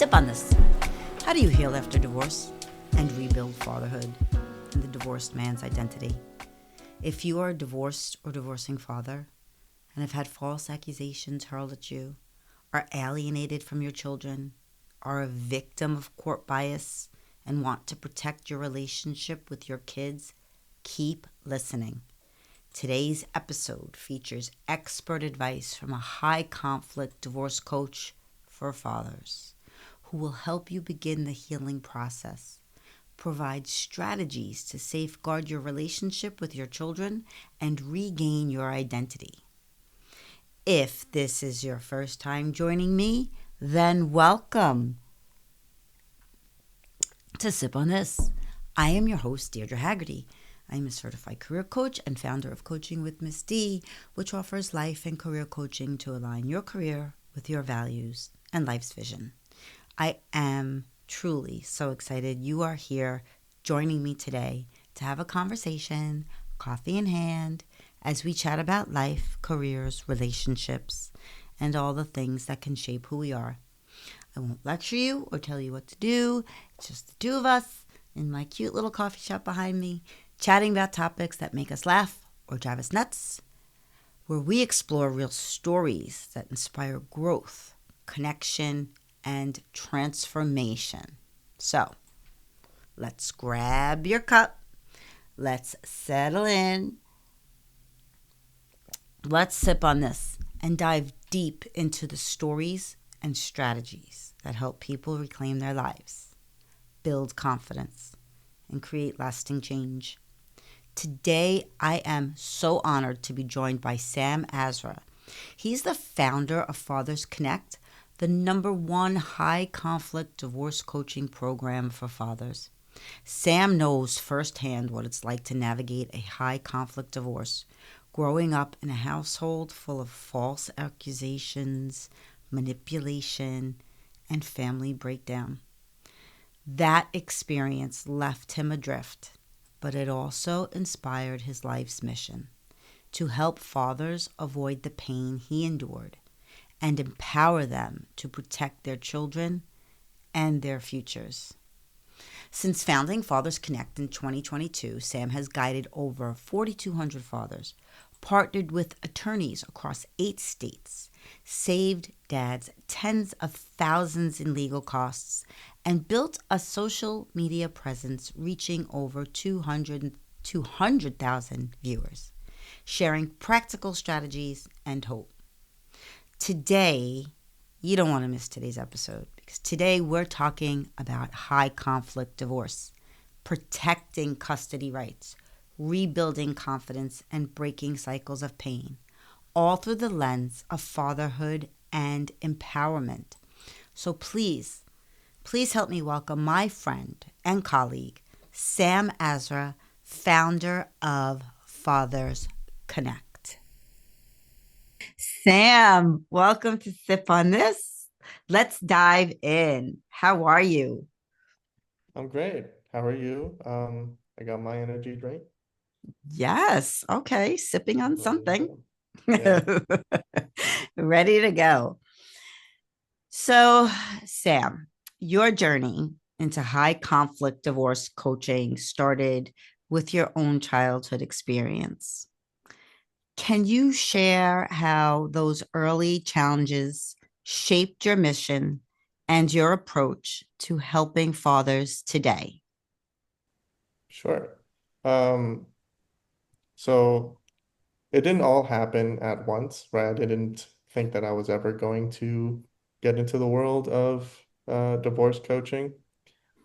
Sip on this. How do you heal after divorce and rebuild fatherhood and the divorced man's identity? If you are a divorced or divorcing father and have had false accusations hurled at you, are alienated from your children, are a victim of court bias, and want to protect your relationship with your kids, keep listening. Today's episode features expert advice from a high-conflict divorce coach for fathers who will help you begin the healing process, provide strategies to safeguard your relationship with your children, and regain your identity. If this is your first time joining me, then welcome to Sip on This. I am your host, Deirdre. I am a certified career coach and founder of Coaching with Miss D, which offers life and career coaching to align your career with your values and life's vision. I am truly so excited you are here joining me today to have a conversation, coffee in hand, as we chat about life, careers, relationships, and all the things that can shape who we are. I won't lecture you or tell you what to do. It's just the two of us in my cute little coffee shop behind me, chatting about topics that make us laugh or drive us nuts, where we explore real stories that inspire growth, connection, and transformation. So, let's grab your cup. Let's settle in. Let's sip on this and dive deep into the stories and strategies that help people reclaim their lives, build confidence, and create lasting change. Today, I am so honored to be joined by Sam Asra. He's the founder of Fathers Connect, the #1 high-conflict divorce coaching program for fathers. Sam knows firsthand what it's like to navigate a high-conflict divorce, growing up in a household full of false accusations, manipulation, and family breakdown. That experience left him adrift, but it also inspired his life's mission to help fathers avoid the pain he endured and empower them to protect their children and their futures. Since founding Fathers Connect in 2022, Sam has guided over 4,200 fathers, partnered with attorneys across 8 states, saved dads tens of thousands in legal costs, and built a social media presence reaching over 200,000 viewers, sharing practical strategies and hope. Today, you don't want to miss today's episode because today we're talking about high conflict divorce, protecting custody rights, rebuilding confidence, and breaking cycles of pain, all through the lens of fatherhood and empowerment. So please help me welcome my friend and colleague, Sam Asra, founder of Fathers Connect. Sam, welcome to Sip on This. Let's dive in. How are you? I'm great. How are you? I got my energy drink. Yes. Okay. Sipping on Ready to something. go. Yeah, Ready to go. So, Sam, your journey into high conflict divorce coaching started with your own childhood experience. Can you share how those early challenges shaped your mission and your approach to helping fathers today? sure. Um, so it didn't all happen at once, right? I didn't think that I was ever going to get into the world of divorce coaching,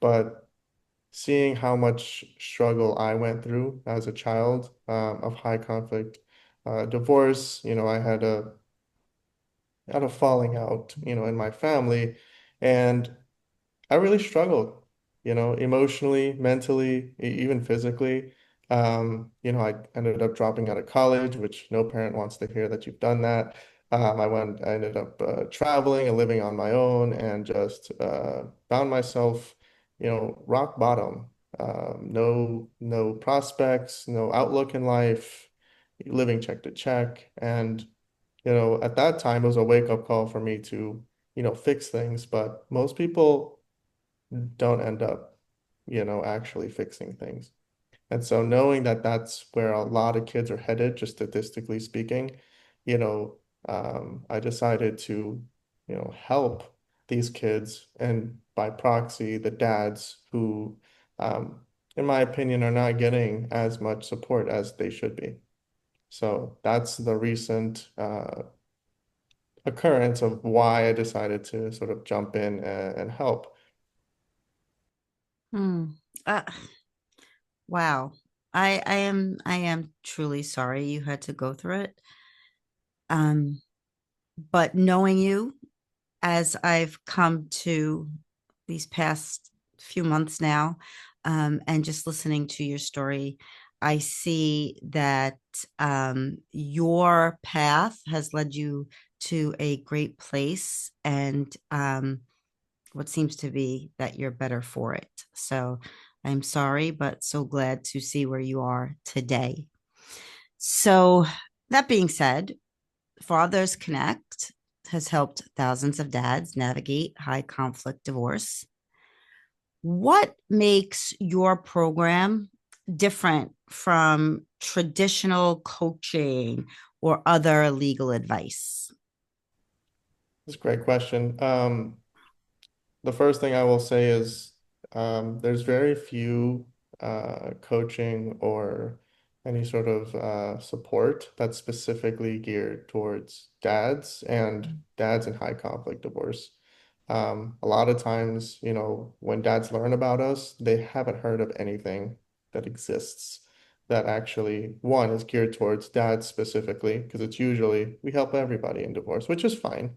but seeing how much struggle I went through as a child of high conflict divorce, I had a falling out, in my family, and I really struggled, emotionally, mentally, even physically. I ended up dropping out of college, which no parent wants to hear that you've done that. I ended up traveling and living on my own and just found myself, rock bottom. No prospects, no outlook in life, living check to check. And, at that time, it was a wake-up call for me to fix things, but most people don't end up, actually fixing things. And so knowing that that's where a lot of kids are headed, just statistically speaking, you know, I decided to, help these kids and by proxy, the dads who, in my opinion, are not getting as much support as they should be. So that's the recent occurrence of why I decided to sort of jump in and help. Hmm. Uh, wow. I am truly sorry you had to go through it. Um, but knowing you as I've come to these past few months now, and just listening to your story, I see that your path has led you to a great place, and what seems to be that you're better for it. So I'm sorry, but so glad to see where you are today. So, that being said, Fathers Connect has helped thousands of dads navigate high conflict divorce. What makes your program different from traditional coaching or other legal advice? It's a great question. The first thing I will say is there's very few coaching or any sort of support that's specifically geared towards dads and dads in high conflict divorce. A lot of times, when dads learn about us, they haven't heard of anything that exists that actually, one, is geared towards dads specifically, because it's usually we help everybody in divorce, which is fine,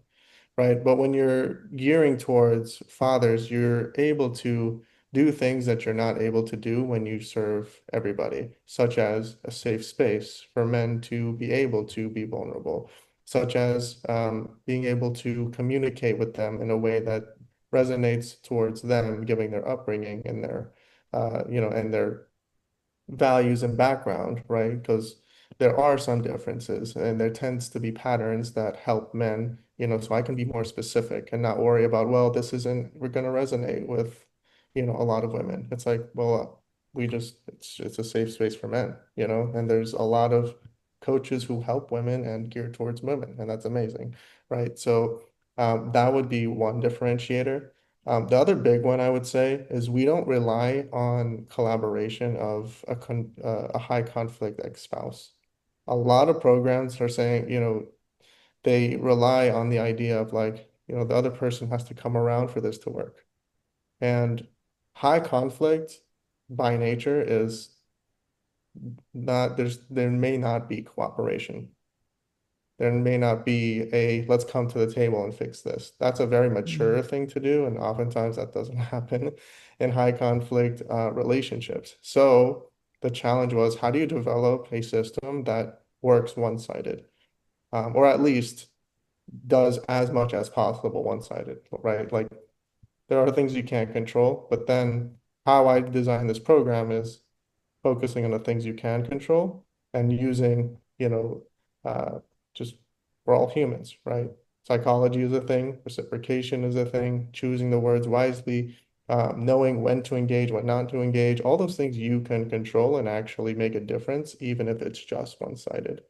right? But when you're gearing towards fathers, you're able to do things that you're not able to do when you serve everybody, such as a safe space for men to be able to be vulnerable, such as being able to communicate with them in a way that resonates towards them, giving their upbringing and their values and background, right? Because there are some differences and there tends to be patterns that help men, so I can be more specific and not worry about, well, this isn't, we're going to resonate with, a lot of women. It's like, well, it's a safe space for men, and there's a lot of coaches who help women and geared towards women, and that's amazing, right? So that would be one differentiator. The other big one I would say is we don't rely on collaboration of a high conflict ex-spouse. A lot of programs are saying, they rely on the idea of like, the other person has to come around for this to work. And high conflict by nature is not, there may not be cooperation. There may not be a let's come to the table and fix this. That's a very mature Mm. thing to do, and oftentimes that doesn't happen in high conflict relationships. So the challenge was how do you develop a system that works one-sided, or at least does as much as possible one-sided, right? Like there are things you can't control, but then how I design this program is focusing on the things you can control and using, uh, just we're all humans, right? Psychology is a thing, reciprocation is a thing, choosing the words wisely, knowing when to engage, when not to engage, all those things you can control and actually make a difference, even if it's just one-sided.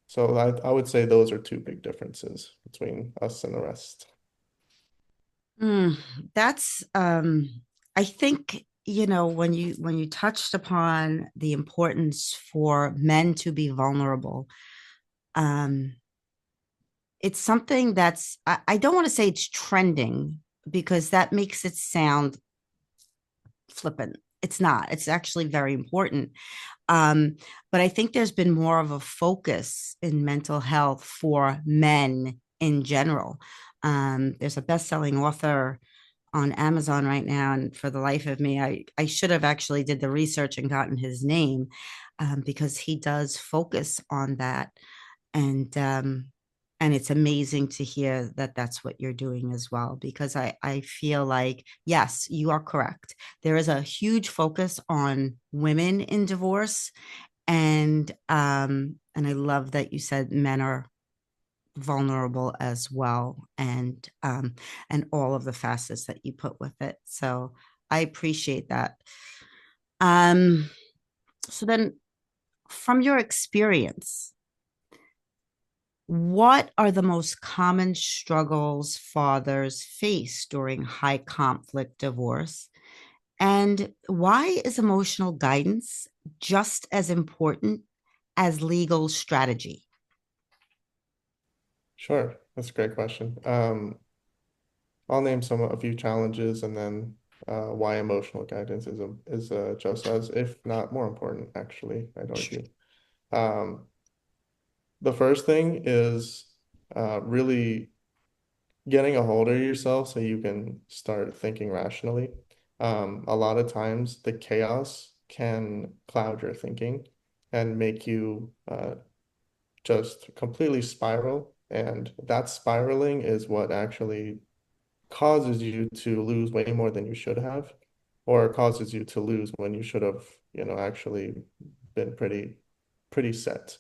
So I would say those are two big differences between us and the rest. Mm, that's I think when you touched upon the importance for men to be vulnerable, um it's something that's I don't want to say it's trending because that makes it sound flippant. It's not. It's actually very important. Um, but I think there's been more of a focus in mental health for men in general. There's a best-selling author on Amazon right now, and for the life of me, I should have actually did the research and gotten his name, because he does focus on that, and it's amazing to hear that that's what you're doing as well, because I feel like yes, you are correct. There is a huge focus on women in divorce, and I love that you said men are vulnerable as well, and all of the facets that you put with it. So I appreciate that. Um, so then, from your experience, what are the most common struggles fathers face during high conflict divorce? And why is emotional guidance just as important as legal strategy? Sure, that's a great question. I'll name a few challenges and then why emotional guidance is just as, if not more important, actually, I'd argue. Um, the first thing is really getting a hold of yourself so you can start thinking rationally. A lot of times the chaos can cloud your thinking and make you just completely spiral. And that spiraling is what actually causes you to lose way more than you should have, or causes you to lose when you should have, actually been pretty set,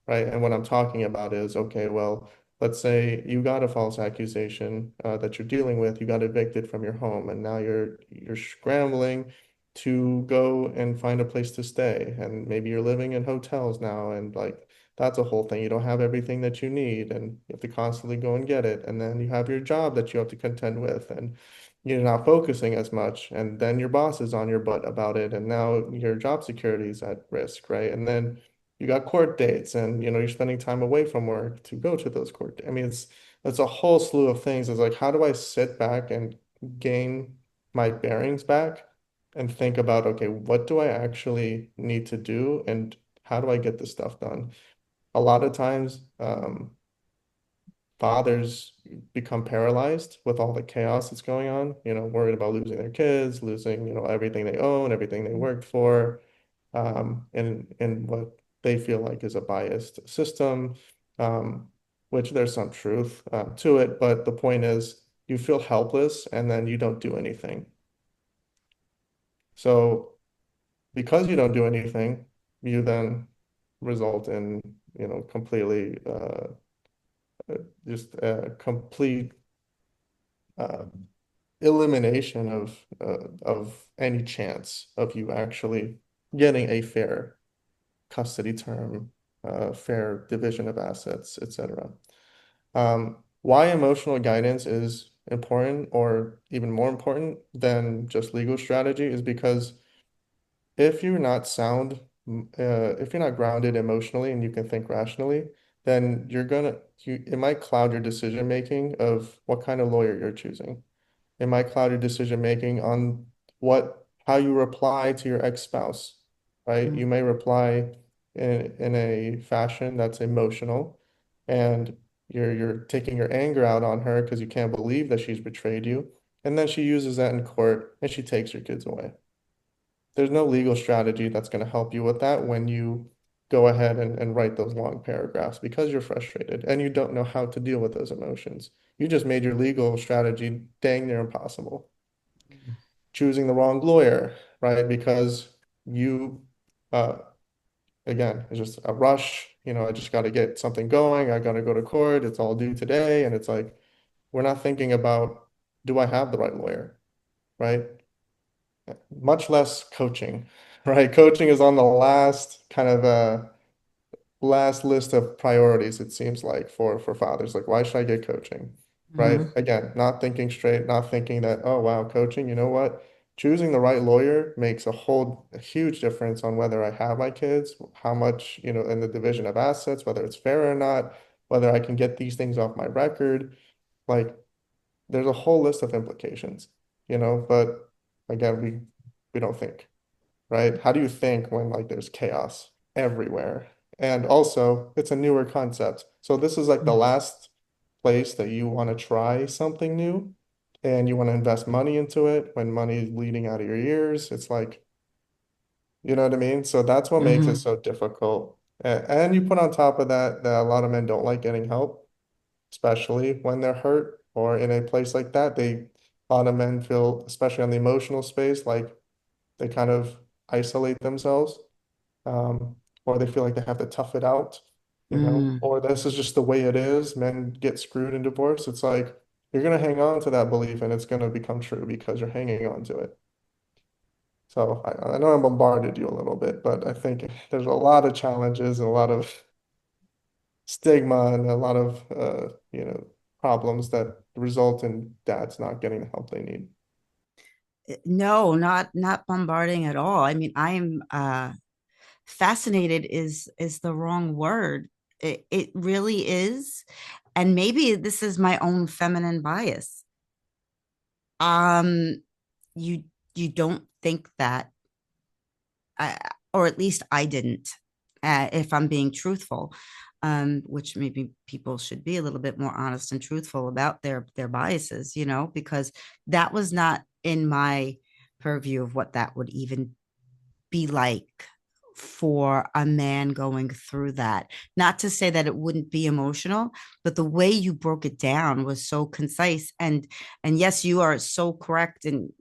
right? And what I'm talking about is, okay, well, let's say you got a false accusation that you're dealing with, you got evicted from your home, and now you're scrambling to go and find a place to stay, and maybe you're living in hotels now, and like that's a whole thing. You don't have everything that you need, and you have to constantly go and get it. And then you have your job that you have to contend with, and you're not focusing as much. And then your boss is on your butt about it, and now your job security is at risk, right? And then you got court dates, and you're spending time away from work to go to those court dates. I mean, it's a whole slew of things. It's like, how do I sit back and gain my bearings back and think about, okay, what do I actually need to do, and how do I get this stuff done? A lot of times, fathers become paralyzed with all the chaos that's going on, worried about losing their kids, losing, everything they own, everything they worked for, and what they feel like is a biased system, um, which there's some truth to it, but the point is you feel helpless and then you don't do anything. So because you don't do anything, you then result in, completely just a complete uh, elimination of any chance of you actually getting a fair custody term, fair division of assets, etc. Why emotional guidance is important, or even more important than just legal strategy, is because if you're not sound, if you're not grounded emotionally and you can think rationally, then it might cloud your decision making of what kind of lawyer you're choosing. It might cloud your decision making on how you reply to your ex-spouse, right? Mm-hmm. You may reply in a fashion that's emotional, and you're taking your anger out on her because you can't believe that she's betrayed you, and then she uses that in court and she takes your kids away. There's no legal strategy that's going to help you with that when you go ahead and write those long paragraphs because you're frustrated and you don't know how to deal with those emotions. You just made your legal strategy dang near impossible. Choosing the wrong lawyer, right? Because you, uh, again, it's just a rush. I just got to get something going. I got to go to court. It's all due today. And it's like, we're not thinking about, do I have the right lawyer, right? Much less coaching, right? Coaching is on the last kind of last list of priorities, it seems like, for fathers. Like, why should I get coaching? Right? Mm-hmm. Again, not thinking straight, not thinking that, oh wow, coaching, you know what? Choosing the right lawyer makes a huge difference on whether I have my kids, how much, in the division of assets, whether it's fair or not, whether I can get these things off my record. Like, there's a whole list of implications, but again, we don't think, right? How do you think when like there's chaos everywhere? And also, it's a newer concept. So this is like the last place that you want to try something new and you want to invest money into it when money is bleeding out of your ears. It's like, you know what I mean? So that's what makes it Mm-hmm. so difficult. And you put on top of that that a lot of men don't like getting help, especially when they're hurt or in a place like that. A lot of men feel, especially on the emotional space, like they kind of isolate themselves, or they feel like they have to tough it out. Mm. or this is just the way it is. Men get screwed in divorce. It's like you're going to hang on to that belief and it's going to become true because you're hanging on to it. So I know I bombarded you a little bit, but I think there's a lot of challenges and a lot of stigma and a lot of problems that result in dads not getting the help they need. No, not bombarding at all. I mean, I'm fascinated is the wrong word. It really is. And maybe this is my own feminine bias. Um, you you don't think that, I, or at least I didn't, if I'm being truthful, which maybe people should be a little bit more honest and truthful about their biases, because that was not in my purview of what that would even be like for a man going through that. Not to say that it wouldn't be emotional, but the way you broke it down was so concise. And yes, you are so correct. And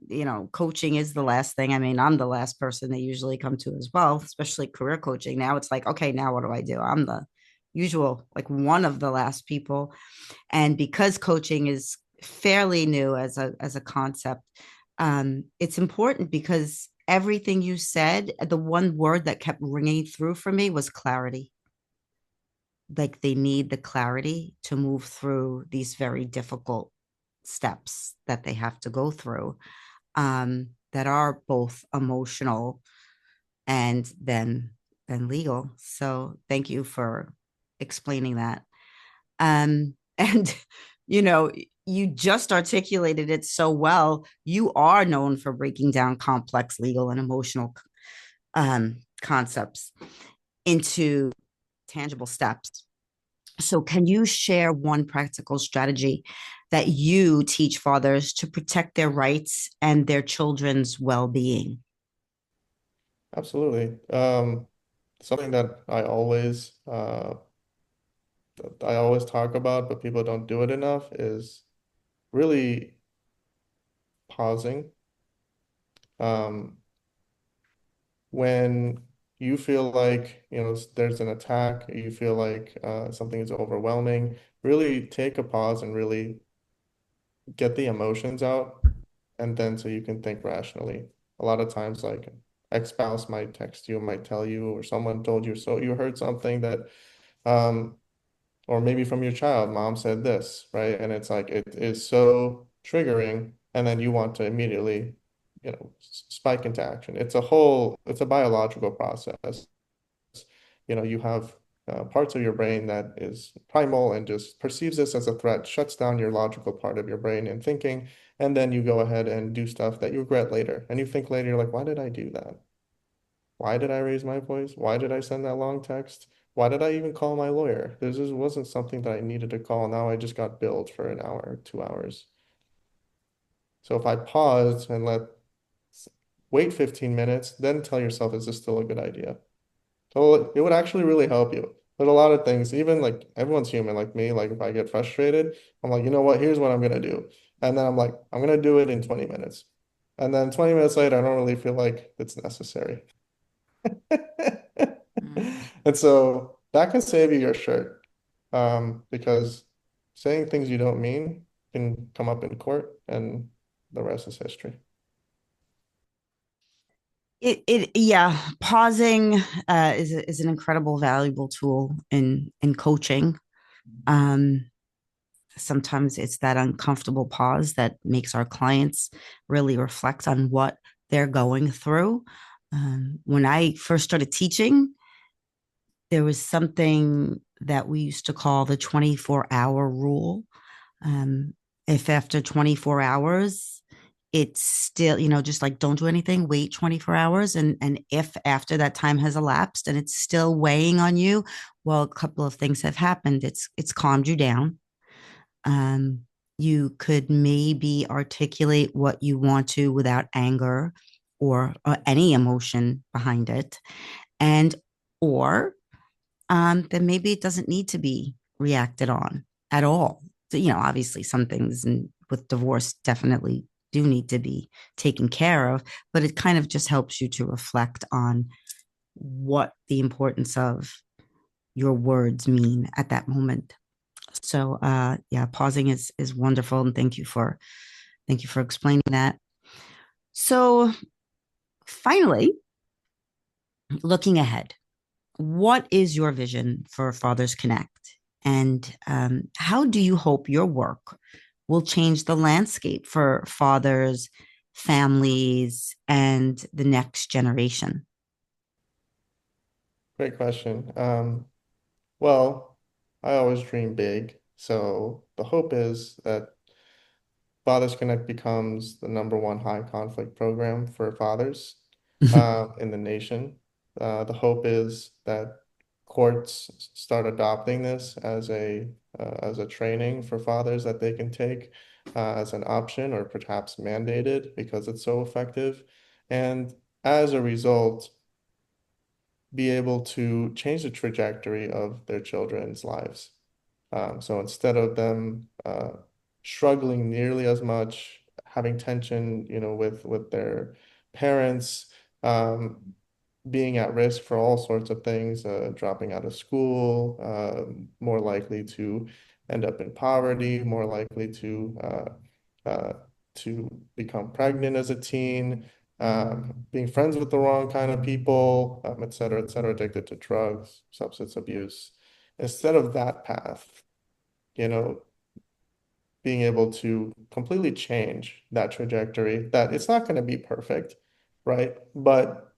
coaching is the last thing. I mean, I'm the last person they usually come to as well, especially career coaching. Now it's like, okay, now what do I do? I'm the usual, like one of the last people. And because coaching is fairly new as a concept, it's important because everything you said, the one word that kept ringing through for me was clarity. Like they need the clarity to move through these very difficult steps that they have to go through, that are both emotional and then legal. So thank you for explaining that. And you know, you just articulated it so well. You are known for breaking down complex legal and emotional concepts into tangible steps. So, can you share one practical strategy that you teach fathers to protect their rights and their children's well being? Absolutely. Something that I always talk about, but people don't do it enough, is really pausing. Um, when you feel like, there's an attack, you feel like something is overwhelming, really take a pause and really get the emotions out, and then so you can think rationally. A lot of times, like ex-spouse might text you, might tell you, or someone told you, so you heard something that um, or maybe from your child, mom said this, right? And it's like it is so triggering, and then you want to immediately, spike into action. It's a biological process. You have parts of your brain that is primal and just perceives this as a threat, shuts down your logical part of your brain and thinking, and then you go ahead and do stuff that you regret later. And you think later, you're like, why did I do that? Why did I raise my voice? Why did I send that long text? Why did I even call my lawyer? This just wasn't something that I needed to call. Now I just got billed for an hour, 2 hours. So if I pause and wait 15 minutes, then tell yourself, is this still a good idea? So it would actually really help you. There's a lot of things, even like everyone's human, like me, like if I get frustrated, I'm like, you know what, here's what I'm gonna do. And then I'm like, I'm gonna do it in 20 minutes. And then 20 minutes later, I don't really feel like it's necessary. Mm. And so that can save you your shirt, because saying things you don't mean can come up in court, and the rest is history. Yeah, pausing is an incredible, valuable tool in coaching. Um, Sometimes it's that uncomfortable pause that makes our clients really reflect on what they're going through. When I first started teaching, there was something that we used to call the 24-hour rule. Um, if after 24 hours, it's still, just like don't do anything, wait 24 hours. And if after that time has elapsed and it's still weighing on you, well, a couple of things have happened. It's calmed you down. Um, you could maybe articulate what you want to without anger or any emotion behind it. And or then maybe it doesn't need to be reacted on at all. So, obviously some things with divorce definitely do need to be taken care of, but it kind of just helps you to reflect on what the importance of your words mean at that moment. So yeah, pausing is wonderful, and thank you for explaining that. So finally, looking ahead, what is your vision for Fathers Connect? And how do you hope your work will change the landscape for fathers, families, and the next generation? Great question. Well, I always dream big. So the hope is that Fathers Connect becomes the number one high conflict program for fathers in the nation. The hope is that courts start adopting this as a training for fathers that they can take as an option or perhaps mandated because it's so effective. And as a result, be able to change the trajectory of their children's lives. So instead of them struggling nearly as much, having tension, with their parents, um, being at risk for all sorts of things, dropping out of school, more likely to end up in poverty, more likely to become pregnant as a teen, being friends with the wrong kind of people, et cetera, addicted to drugs, substance abuse. Instead of that path, you know, being able to completely change that trajectory, that it's not going to be perfect, right? But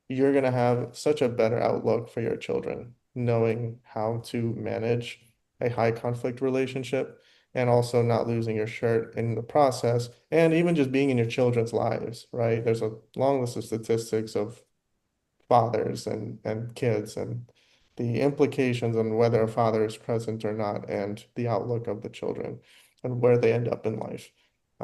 you're going to have such a better outlook for your children, knowing how to manage a high conflict relationship and also not losing your shirt in the process, and even just being in your children's lives, right? There's a long list of statistics of fathers and kids and the implications on whether a father is present or not and the outlook of the children and where they end up in life.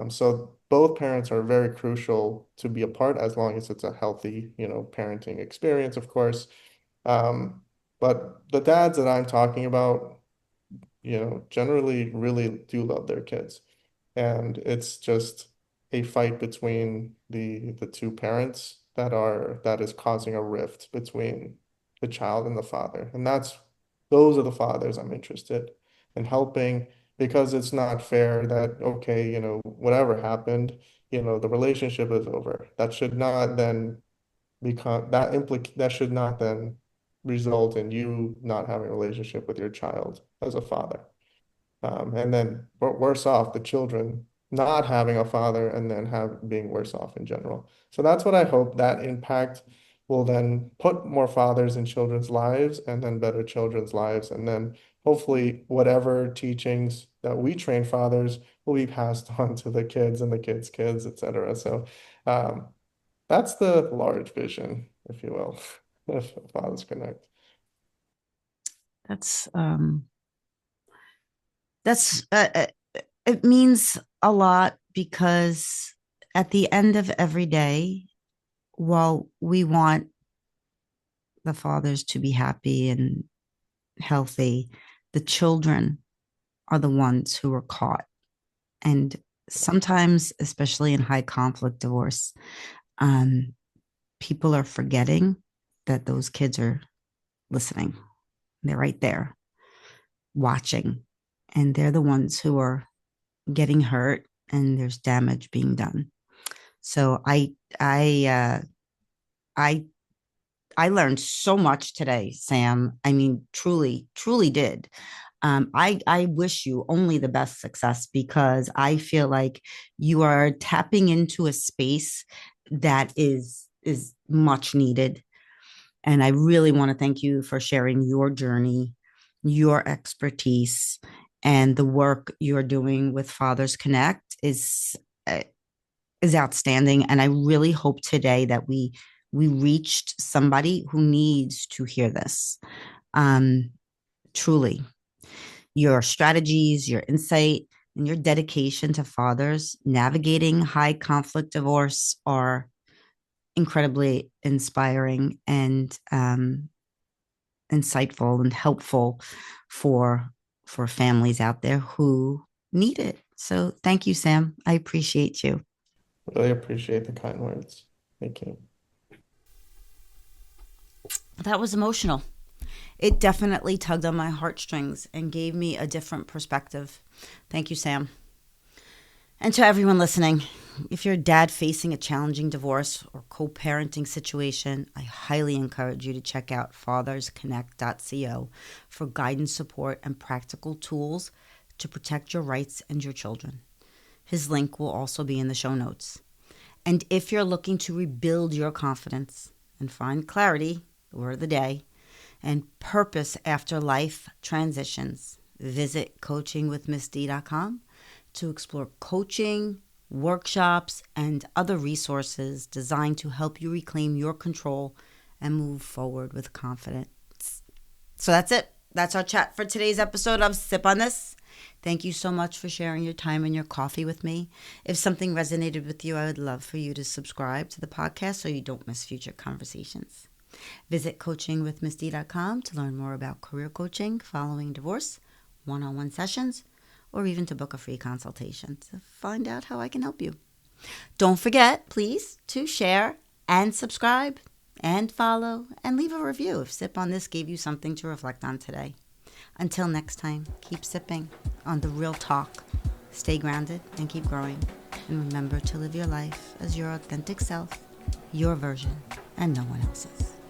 So both parents are very crucial to be a part as long as it's a healthy, parenting experience, of course. Um, but the dads that I'm talking about, generally really do love their kids. And it's just a fight between the two parents that is causing a rift between the child and the father. And those are the fathers I'm interested in helping because it's not fair that, okay, whatever happened, the relationship is over. That should not then that should not then result in you not having a relationship with your child as a father. And then worse off, the children not having a father and then being worse off in general. So that's what I hope that impact will then put more fathers in children's lives and then better children's lives. And then hopefully whatever teachings that we train fathers will be passed on to the kids and the kids' kids, et cetera. So um, that's the large vision, if you will, of Fathers Connect. That's that's it means a lot because at the end of every day, while we want the fathers to be happy and healthy, the children are the ones who are caught. And sometimes, especially in high conflict divorce, um, people are forgetting that those kids are listening. They're right there watching, and they're the ones who are getting hurt and there's damage being done. So I I learned so much today, Sam. I mean, truly, truly did. I wish you only the best success because I feel like you are tapping into a space that is much needed. And I really want to thank you for sharing your journey, your expertise, and the work you're doing with Fathers Connect uh, is outstanding. And I really hope today that we reached somebody who needs to hear this. Um, Truly, your strategies, your insight, and your dedication to fathers navigating high conflict divorce are incredibly inspiring and insightful and helpful for for families out there who need it. So thank you, Sam. I appreciate you. Really appreciate the kind words. Thank you. That was emotional. It definitely tugged on my heartstrings and gave me a different perspective. Thank you, Sam. And to everyone listening, if you're a dad facing a challenging divorce or co-parenting situation, I highly encourage you to check out fathersconnect.co for guidance, support, and practical tools to protect your rights and your children. His link will also be in the show notes. And if you're looking to rebuild your confidence and find clarity, the word of the day, and purpose after life transitions, visit coachingwithmissd.com to explore coaching, workshops, and other resources designed to help you reclaim your control and move forward with confidence. So that's it. That's our chat for today's episode of Sip on This. Thank you so much for sharing your time and your coffee with me. If something resonated with you, I would love for you to subscribe to the podcast so you don't miss future conversations. Visit coachingwithmissd.com to learn more about career coaching following divorce, one-on-one sessions, or even to book a free consultation to find out how I can help you. Don't forget, please, to share and subscribe and follow and leave a review if Sip on This gave you something to reflect on today. Until next time, keep sipping on the real talk. Stay grounded and keep growing. And remember to live your life as your authentic self, your version, and no one else's.